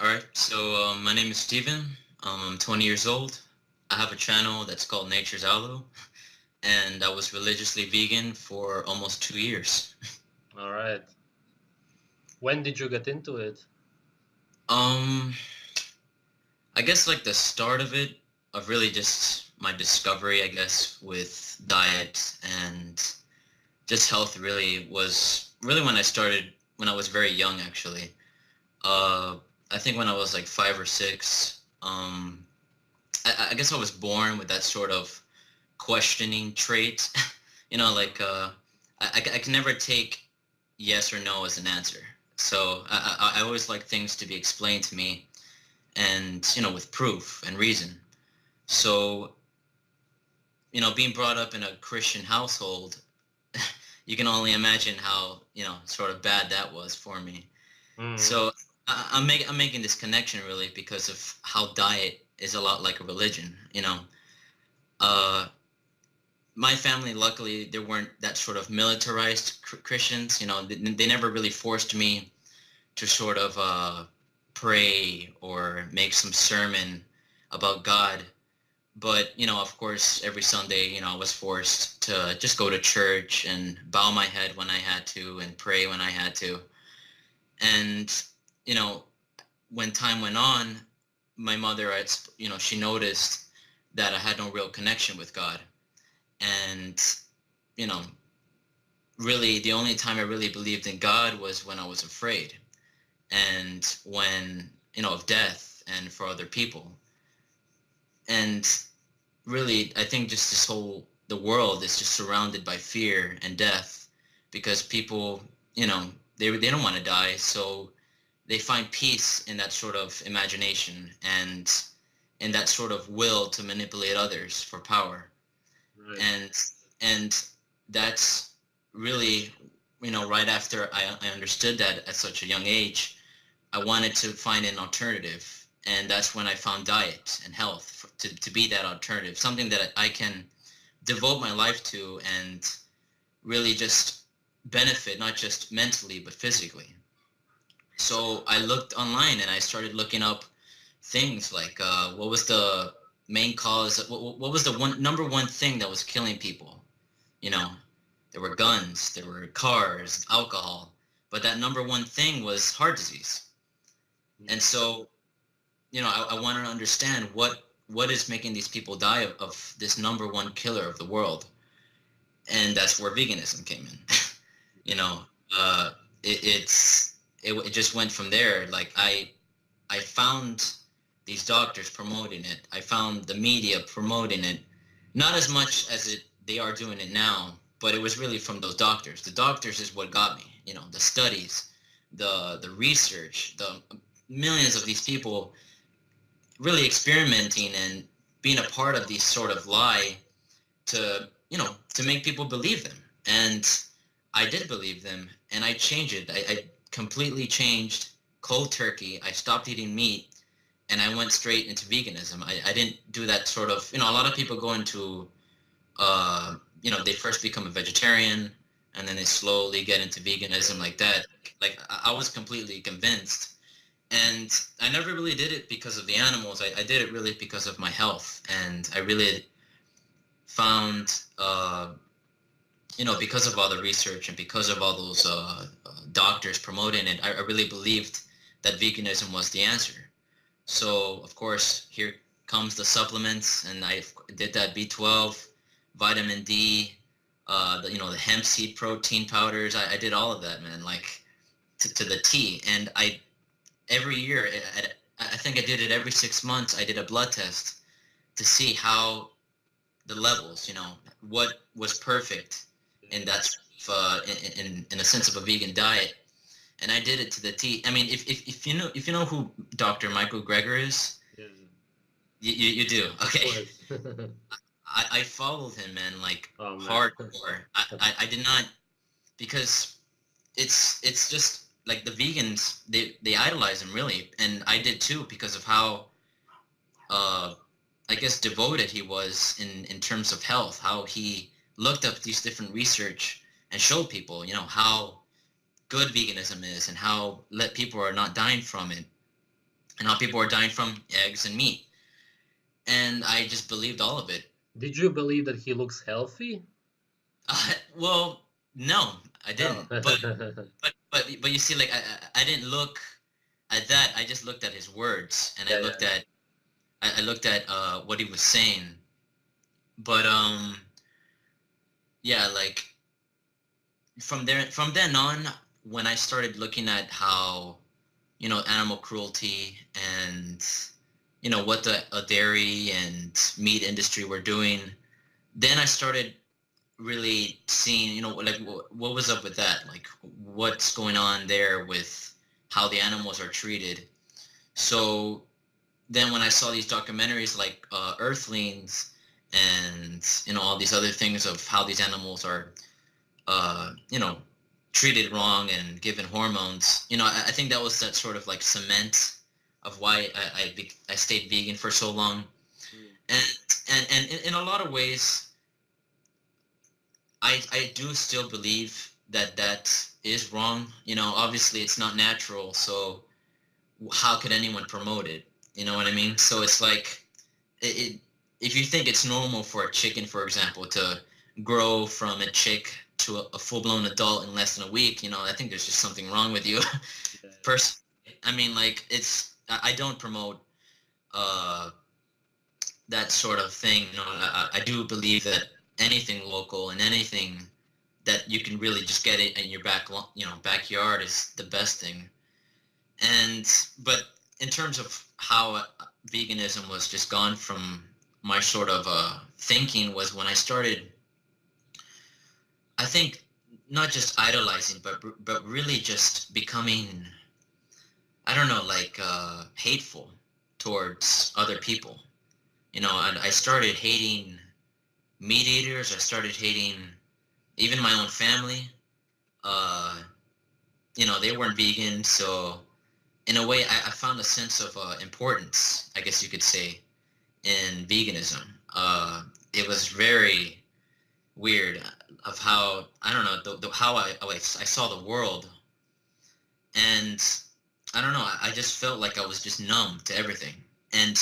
All right, so my name is Steven. I'm 20 years old. I have a channel that's called Nature's Aloe, and I was religiously vegan for almost 2 years. All right. When did you get into it? Um, I guess like the start of it, of really just my discovery, I guess, with diet and just health really was really when I started when I was very young, actually. Uh, I think when I was like 5 or 6. I guess I was born with that sort of questioning trait. Like I can never take yes or no as an answer. So I always like things to be explained to me and, with proof and reason. So, being brought up in a Christian household, you can only imagine how, sort of bad that was for me. Mm, So I'm making this connection really because of how diet is a lot like a religion, Uh, my family, luckily, they weren't that sort of militarized Christians. They never really forced me to sort of pray or make some sermon about God. But, of course, every Sunday, I was forced to just go to church and bow my head when I had to and pray when I had to. And, you know, when time went on, my mother, she noticed that I had no real connection with God. And, you know, really the only time I really believed in God was when I was afraid and when, of death and for other people. And really, I think just the world is just surrounded by fear and death because people, they don't want to die. So they find peace in that sort of imagination and in that sort of will to manipulate others for power. right. and and that's really, right after I understood that at such a young age, I wanted to find an alternative, and that's when I found diet and health to be that alternative, something that I can devote my life to and really just benefit not just mentally but physically. So I looked online and I started looking up things like what was the main cause, what was the number one thing that was killing people. you know there were guns, there were cars, alcohol, but that number one thing was heart disease. And so, I wanted to understand what is making these people die of this number one killer of the world. And that's where veganism came in. you know uh it just went from there. Like I found these doctors promoting it. I found the media promoting it, not as much as they are doing it now, but it was really from those doctors. The doctors is what got me. The studies, the research, the millions of these people really experimenting and being a part of these sort of lie to make people believe them. And I did believe them, and I changed it. I completely changed cold turkey. I stopped eating meat, and I went straight into veganism. I didn't do that sort of, a lot of people go into, they first become a vegetarian, and then they slowly get into veganism like that. Like, I was completely convinced. And I never really did it because of the animals. I did it really because of my health. And I really found, because of all the research and because of all those doctors promoting it, I really believed that veganism was the answer. So, of course, here comes the supplements, and I did that B12, vitamin D, the hemp seed protein powders. I did all of that, man, like to the T. And every year, I think I did it every 6 months. I did a blood test to see how the levels, what was perfect in that in a sense of a vegan diet. And I did it to the T. I mean, if you know who Dr. Michael Greger is, Yeah, you do. of Okay. course. I followed him, man, like Oh man. hardcore. I did not, because it's just like the vegans, they idolize him really, and I did too because of how uh I guess devoted he was in terms of health, how he looked up these different research and showed people, how good veganism is and how let people are not dying from it. and how people are dying from eggs and meat. And I just believed all of it. Did you believe that he looks healthy? Well, no, I No. didn't. But you see, like I didn't look at that. I just looked at his words, and Yeah, yeah. I looked at what he was saying. But yeah, like from then on, when I started looking at how animal cruelty and what the dairy and meat industry were doing, then I started really seeing, like what was up with that? Like what's going on there with how the animals are treated. So then when I saw these documentaries like Earthlings and all these other things of how these animals are uh, you know treated wrong and given hormones, I think that was that sort of like cement of why I stayed vegan for so long. Mm. And in a lot of ways I do still believe that that is wrong. Obviously it's not natural, so how could anyone promote it? You know what I mean? So it's like it if you think it's normal for a chicken, for example, to grow from a chick to a full-blown adult in less than a week, I think there's just something wrong with you. Yeah, I mean, like I don't promote uh that sort of thing. I do believe that anything local and anything that you can really just get it in your backyard is the best thing. And but in terms of how veganism was just gone from my sort of thinking was when I started, I think, not just idolizing, but really just becoming, I don't know, like hateful towards other people. And I started hating meat eaters. I started hating even my own family. Uh, they weren't vegan, so in a way, I found a sense of importance, I guess you could say, in veganism. It was very weird of how, I don't know, how I saw the world, and I don't know, I just felt like I was just numb to everything. And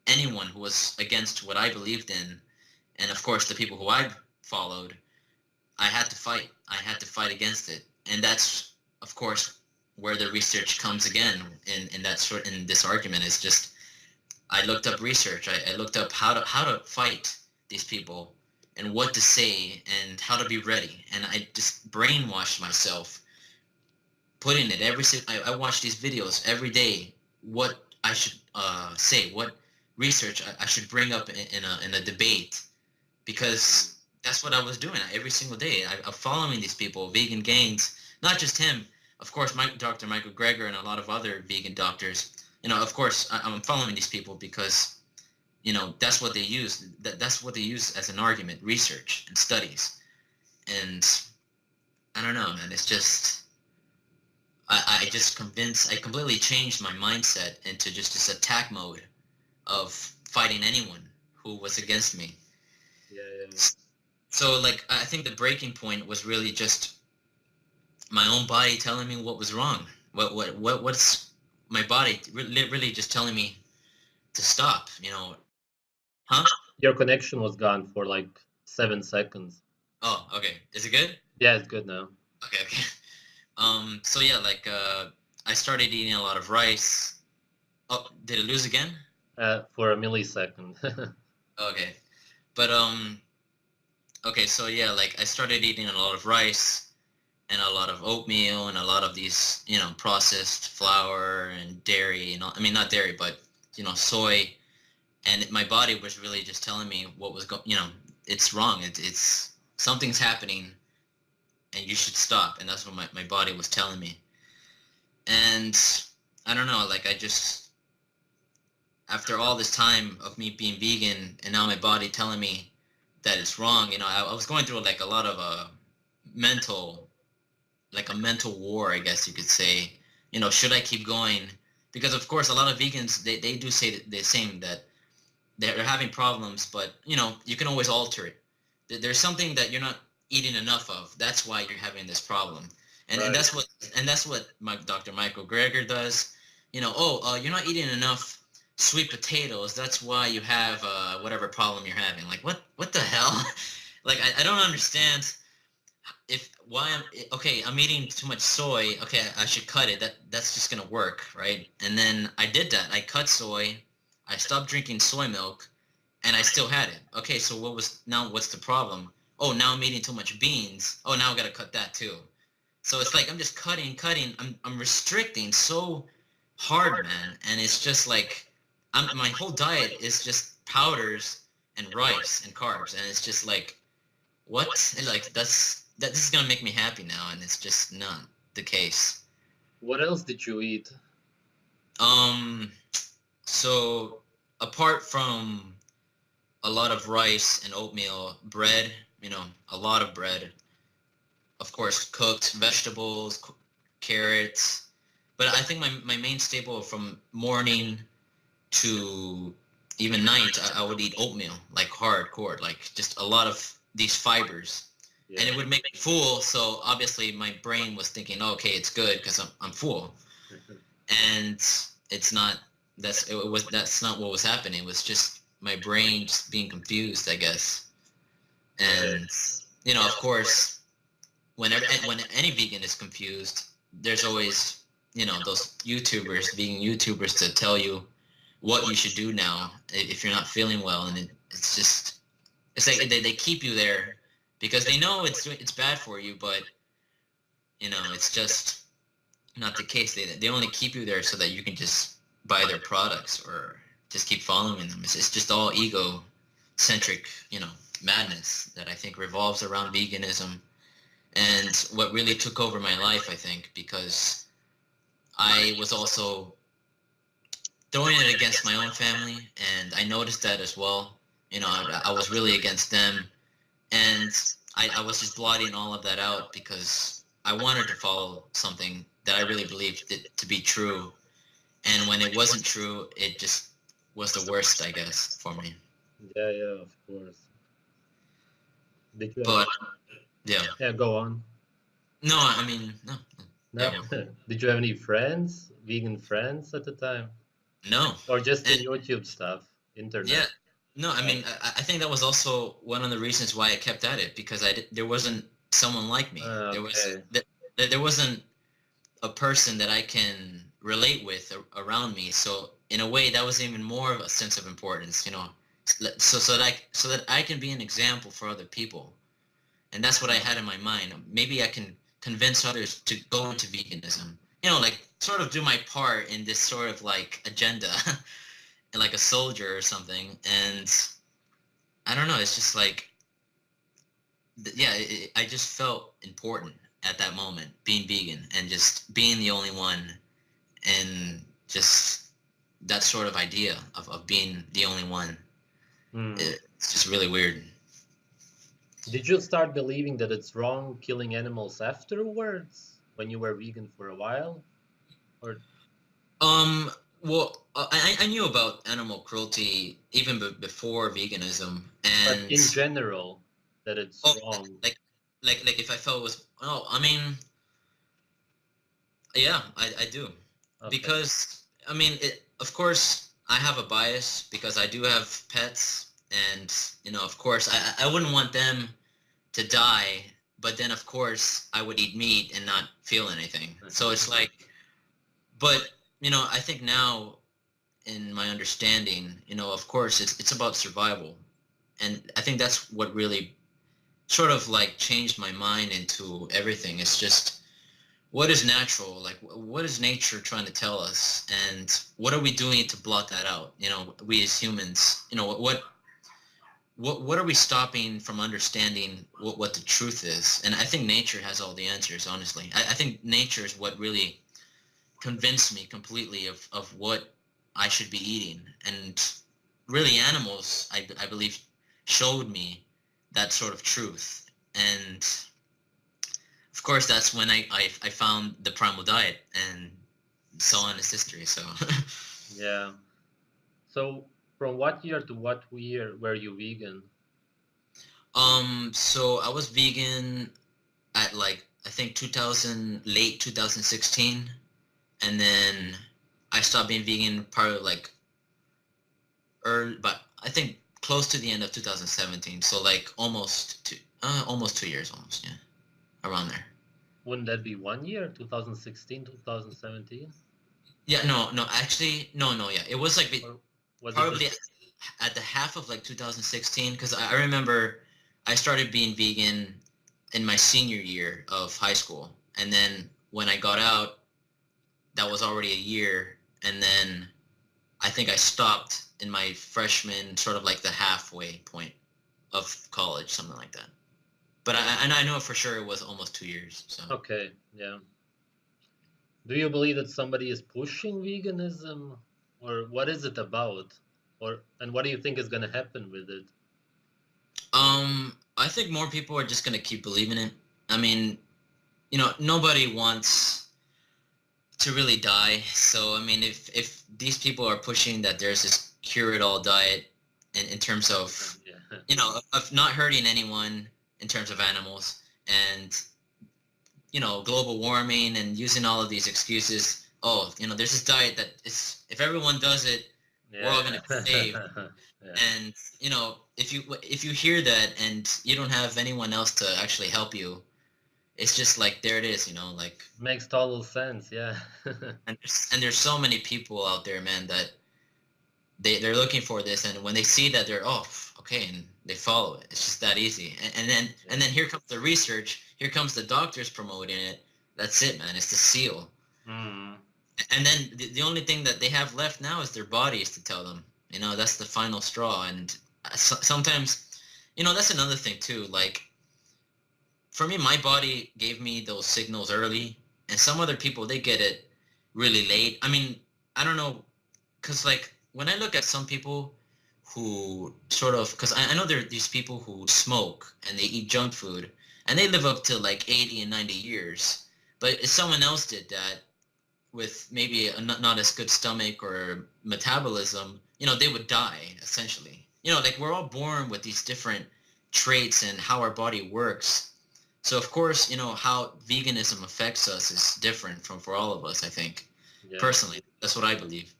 anyone who was against what I believed in, and of course the people who I followed, I had to fight. I had to fight against it, and that's of course where the research comes again. In this argument is just I looked up research. I looked up how to fight these people and what to say and how to be ready, and I just brainwashed myself, putting it I watch these videos every day. What I should say, what research I should bring up in a debate, because that's what I was doing every single day. I'm following these people, vegan gains, not just him. Of course, Dr. Michael Greger and a lot of other vegan doctors. Of course, I'm following these people because, that's what they use. That's what they use as an argument, research and studies. And I don't know, man. It's just, I completely changed my mindset into just this attack mode of fighting anyone who was against me. yeah, yeah. So like I think the breaking point was really just my own body telling me what was wrong. What's my body really just telling me to stop, Huh? Your connection was gone for like 7 seconds. Oh, okay. Is it good? Yeah, it's good now. Okay, okay. So yeah, like I started eating a lot of rice. Oh, did it lose again? For a millisecond. Okay. But okay, so yeah, like I started eating a lot of rice and a lot of oatmeal and a lot of these, processed flour and dairy, I mean not dairy, but soy, and my body was really just telling me what was it's wrong. It's something's happening and you should stop, and that's what my body was telling me. And I don't know, like I just, after all this time of me being vegan and now my body telling me that it's wrong, I was going through like a lot of mental like a mental war, I guess you could say. Should I keep going? Because of course, a lot of vegans they do say the same, that they're having problems, but you can always alter it. There's something that you're not eating enough of. That's why you're having this problem, and Right. that's what my Dr. Michael Greger does. you're not eating enough sweet potatoes. That's why you have whatever problem you're having. Like, what the hell? Like, I don't understand if why I'm eating too much soy. Okay, I should cut it. That's just gonna work, right? And then I did that. I cut soy. I stopped drinking soy milk, and I still had it. Okay, so what's the problem? Oh, now I'm eating too much beans. Oh, now I gotta cut that too. So it's like I'm just cutting. I'm restricting so hard, man, and it's just like my whole diet is just powders and rice and carbs, and it's just like what? And like this is gonna make me happy now, and it's just not the case. What else did you eat? Um, so apart from a lot of rice and oatmeal, bread, a lot of bread, of course, cooked vegetables, carrots. But I think my main staple from morning to even night, I would eat oatmeal, like hardcore, like just a lot of these fibers. Yeah. And it would make me full, so obviously my brain was thinking, oh, okay, it's good because I'm full. And it's not, that's not what was happening. It was just my brain just being confused, I guess. And, of course, when any vegan is confused, there's always, those vegan YouTubers to tell you what you should do now if you're not feeling well. And it's like they keep you there because they know it's bad for you, but, it's just not the case. They only keep you there so that you can just buy their products or just keep following them. It's just all ego-centric, madness that I think revolves around veganism. And what really took over my life, I think, because I was also throwing it against my own family, and I noticed that as well. I was really against them, and I was just blotting all of that out because I wanted to follow something that I really believed it to be true. And when it wasn't true, it just was the worst, I guess, for me. Yeah, of course. Did you But, yeah. Yeah, go on. No, I mean, no. No. Did you have any friends, vegan friends at the time? No. Or just And, in YouTube stuff, internet? yeah. No, I mean, I think that was also one of the reasons why I kept at it, because there wasn't someone like me. Okay. There wasn't a person that I can relate with around me. So in a way, that was even more of a sense of importance, so that I can be an example for other people. And that's what I had in my mind. Maybe I can convince others to go into veganism. Like sort of do my part in this sort of like agenda, like a soldier or something. And I don't know. It's just like, yeah, I just felt important at that moment, being vegan and just being the only one, and just that sort of idea of being the only one. It's just really weird. Did you start believing that it's wrong killing animals afterwards when you were vegan for a while? Or Well, I knew about animal cruelty even before veganism, but and in general that it's wrong? Like if I felt it was, I mean, yeah, I do. Okay. Because I mean, of course I have a bias because I do have pets, and of course I wouldn't want them to die, but then of course I would eat meat and not feel anything. So it's like, but I think now in my understanding, of course it's about survival, and I think that's what really sort of like changed my mind into everything. It's just, what is natural? Like, what is nature trying to tell us, and what are we doing to blot that out? We as humans, what are we stopping from understanding what the truth is? And I think nature has all the answers, honestly. I think nature is what really convinced me completely of what I should be eating. And really animals, I believe, showed me that sort of truth. And of course, that's when I found the primal diet, and so on is history. So Yeah. So from what year to what year were you vegan? so I was vegan at, like, I think late 2016, and then I stopped being vegan probably like early, but I think close to the end of 2017. So like almost 2 years, almost, yeah, around there. Wouldn't that be 1 year? 2016, 2017? Yeah, no, no, actually, no, no, yeah, it was like Or was it probably just at the half of like 2016, because I remember I started being vegan in my senior year of high school, and then when I got out, that was already a year, and then I think I stopped in my freshman, sort of like the halfway point of college, something like that. But and I know for sure it was almost 2 years. So okay? Yeah. Do you believe that somebody is pushing veganism, or what is it about, or and what do you think is going to happen with it? I think more people are just gonna keep believing it. I mean, nobody wants to really die. So I mean, if these people are pushing that there's this cure-it-all diet in terms of, Yeah. of not hurting anyone in terms of animals, and global warming, and using all of these excuses. Oh, there's this diet that is, if everyone does it, we're all gonna Yeah. be saved. Yeah. And if you hear that and you don't have anyone else to actually help you, it's just like there it is, like. Makes total sense. Yeah. And there's so many people out there, man, that they're looking for this, and when they see that, they're, oh, okay, and they follow it. It's just that easy. And then Yeah. here comes the research, here comes the doctors promoting it. That's it, man. It's the seal. Mm. And then the only thing that they have left now is their bodies to tell them. That's the final straw. And sometimes, that's another thing too. Like, for me, my body gave me those signals early, and some other people, they get it really late. I mean, I don't know, because like when I look at some people who sort of, because I know there are these people who smoke and they eat junk food, and they live up to like 80 and 90 years. But if someone else did that with maybe a not as good stomach or metabolism, they would die essentially. Like, we're all born with these different traits and how our body works. So of course, how veganism affects us is different from for all of us, I think. Yeah. Personally, that's what I believe.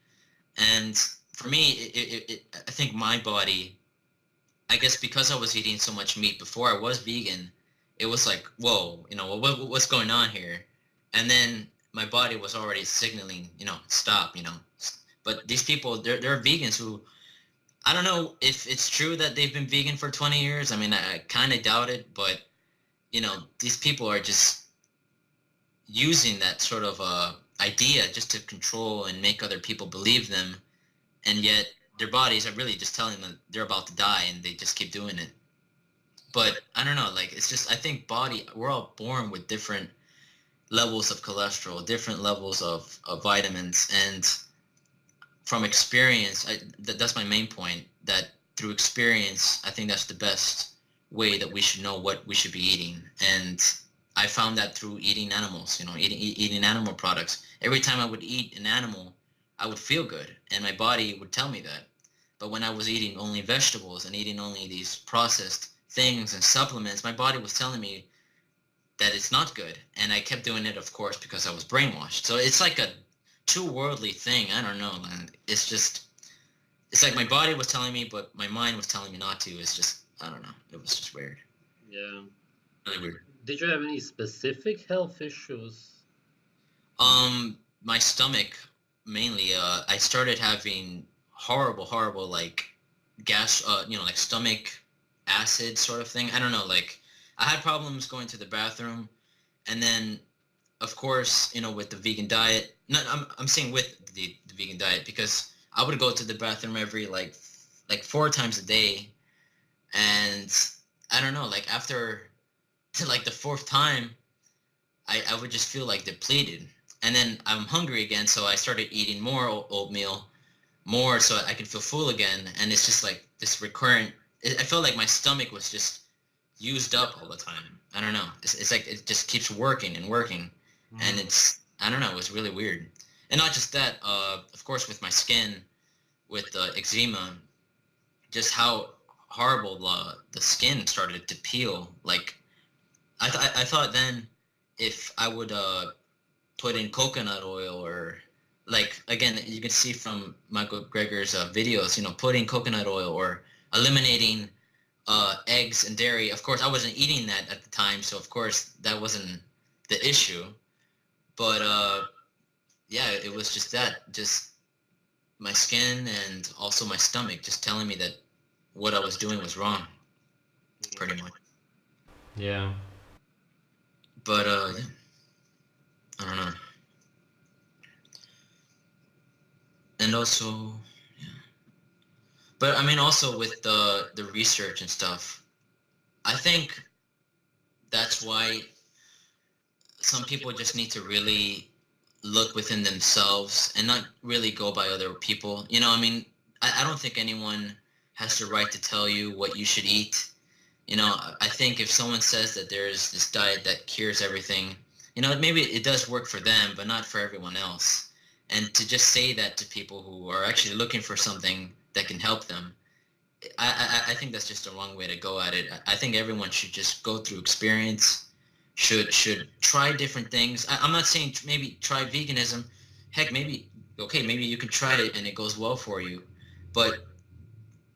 And for me, I think my body, I guess because I was eating so much meat before I was vegan, it was like, whoa, what's going on here? And then my body was already signaling, stop, But these people, they're vegans who, I don't know if it's true that they've been vegan for 20 years. I mean, I kind of doubt it, but, these people are just using that sort of idea just to control and make other people believe them, and yet their bodies are really just telling them they're about to die, and they just keep doing it. But I don't know, like, it's just, I think we're all born with different levels of cholesterol, different levels of vitamins, and from experience, that's my main point, that through experience, I think that's the best way that we should know what we should be eating. And I found that through eating animals, eating animal products. Every time I would eat an animal, I would feel good, and my body would tell me that. But when I was eating only vegetables and eating only these processed things and supplements, my body was telling me that it's not good. And I kept doing it, of course, because I was brainwashed. So it's like a too worldly thing. I don't know, man. It's like my body was telling me, but my mind was telling me not to. It's just, I don't know. It was just weird. Yeah. Really weird. Did you have any specific health issues? My stomach, mainly, I started having horrible, horrible, like, gas, like stomach acid sort of thing. I don't know, like, I had problems going to the bathroom, and then, of course, with the vegan diet. No, I'm saying with the vegan diet, because I would go to the bathroom every like 4 times a day, and I don't know, like, after like the fourth time, I would just feel like depleted, and then I'm hungry again, so I started eating more oatmeal, more so I could feel full again, and it's just like this recurrent. I felt like my stomach was just used Yeah. up all the time. I don't know. It's like it just keeps working and working, and Mm. it's, I don't know. It was really weird, and not just that. Of course, with my skin, with the eczema, just how horrible the skin started to peel. Like, I thought then, if I would put in coconut oil or like again, you can see from Michael Greger's videos, putting coconut oil or eliminating eggs and dairy. Of course, I wasn't eating that at the time, so of course that wasn't the issue. But yeah, it was just my skin and also my stomach just telling me that what I was doing was wrong, pretty much. Yeah. But yeah, I don't know. And also, yeah. But I mean, also with the research and stuff, I think that's why some people just need to really look within themselves and not really go by other people. I mean, I don't think anyone has the right to tell you what you should eat. I think if someone says that there's this diet that cures everything, maybe it does work for them, but not for everyone else. And to just say that to people who are actually looking for something that can help them, I think that's just the wrong way to go at it. I think everyone should just go through experience, should try different things. I'm not saying maybe try veganism. Heck, maybe okay, maybe you can try it and it goes well for you, but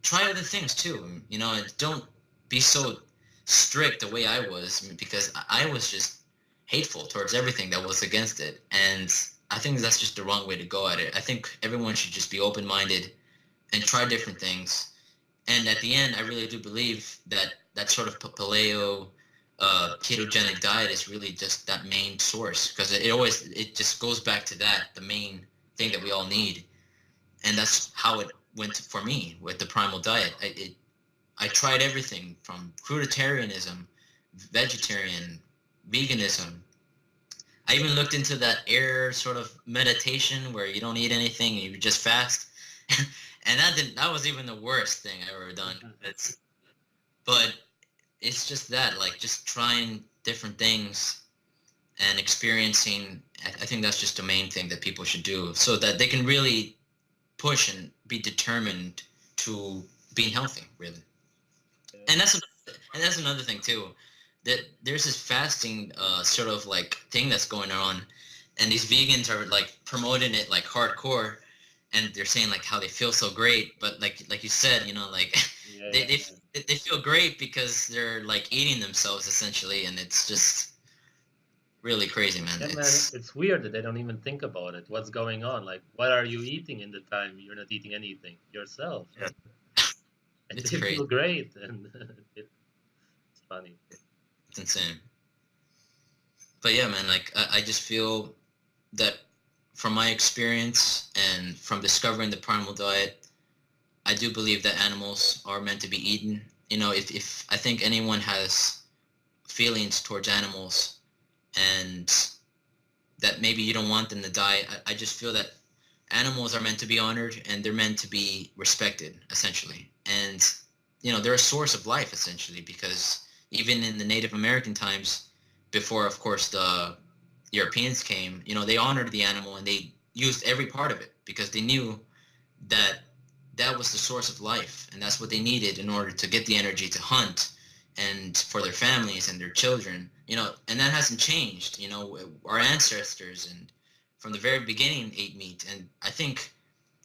try other things too. And don't be so strict the way I was, because I was just hateful towards everything that was against it, and I think that's just the wrong way to go at it. I think everyone should just be open-minded and try different things. And at the end, I really do believe that that sort of paleo ketogenic diet is really just that main source, because it just goes back to that, the main thing that we all need. And that's how it went for me with the primal diet. I tried everything from fruitarianism, vegetarian, veganism. I even looked into that air sort of meditation where you don't eat anything and you just fast. And that was even the worst thing I ever done. But it's just that, like, just trying different things and experiencing. I think that's just the main thing that people should do, so that they can really push and be determined to being healthy, really. And that's another thing too, that there's this fasting sort of like thing that's going on, and these vegans are like promoting it like hardcore, and they're saying like how they feel so great, but like you said, like Yeah, they, yeah, they feel great because they're like eating themselves essentially, and it's just really crazy, man. yeah, man. It's weird that they don't even think about it. What's going on? Like, what are you eating in the time you're not eating anything yourself? Yeah, And it's they crazy. feel great, and it's funny. It's insane. But yeah, man, like I just feel that from my experience and from discovering the primal diet, I do believe that animals are meant to be eaten. If I think anyone has feelings towards animals and that maybe you don't want them to die, I just feel that animals are meant to be honored and they're meant to be respected, essentially. And, they're a source of life, essentially, because even in the Native American times, before, of course, the Europeans came, they honored the animal and they used every part of it because they knew that that was the source of life, and that's what they needed in order to get the energy to hunt and for their families and their children. And that hasn't changed. Our ancestors and from the very beginning ate meat, and I think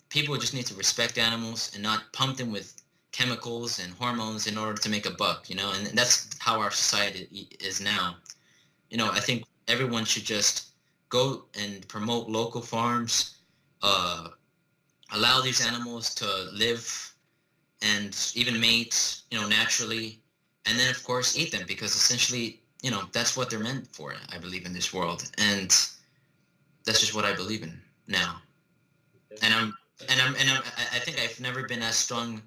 people just need to respect animals and not pump them with chemicals and hormones in order to make a buck. And that's how our society is now. I think everyone should just go and promote local farms, uh, allow these animals to live and even mate, naturally, and then of course eat them because essentially, that's what they're meant for. I believe in this world, and that's just what I believe in now. And I think I've never been as strong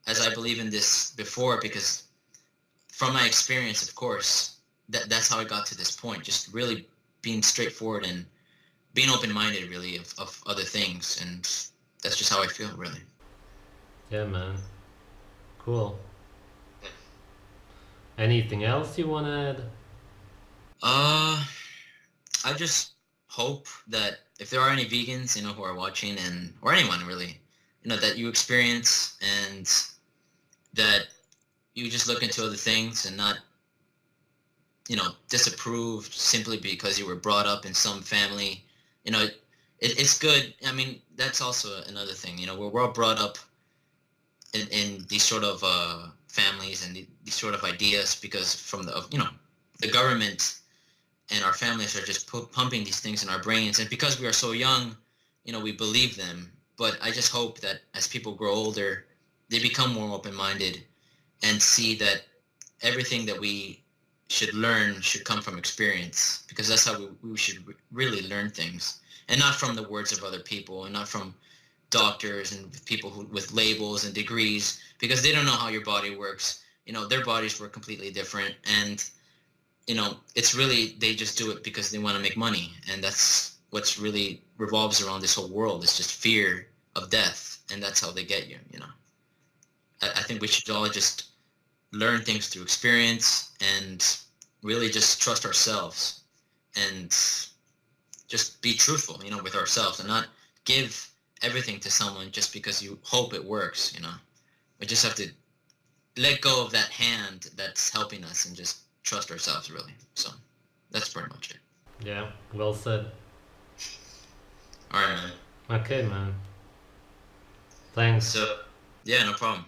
as I believe in this before because from my experience, of course, that's how I got to this point. Just really being straightforward and being open-minded, really, of other things, and that's just how I feel, really. Yeah, man. Cool. Anything else you want to add? Uh, I just hope that if there are any vegans, who are watching and or anyone really, that you experience and that you just look into other things and not, disapprove simply because you were brought up in some family. You know, it's good. I mean, that's also another thing. You know, we're all brought up in these sort of families and these sort of ideas because from the the government and our families are just pumping these things in our brains, and because we are so young, we believe them. But I just hope that as people grow older, they become more open-minded and see that everything that we should learn should come from experience, because that's how we should really learn things, and not from the words of other people and not from doctors and people with labels and degrees, because they don't know how your body works. Their bodies were completely different, and it's really, they just do it because they want to make money, and that's what's really revolves around this whole world. It's just fear of death, and that's how they get you. I think we should all just learn things through experience and really just trust ourselves and just be truthful, with ourselves, and not give everything to someone just because you hope it works. We just have to let go of that hand that's helping us and just trust ourselves, really. So that's pretty much it. Yeah, well said. All right, man. Okay, man. Thanks. So, yeah, no problem.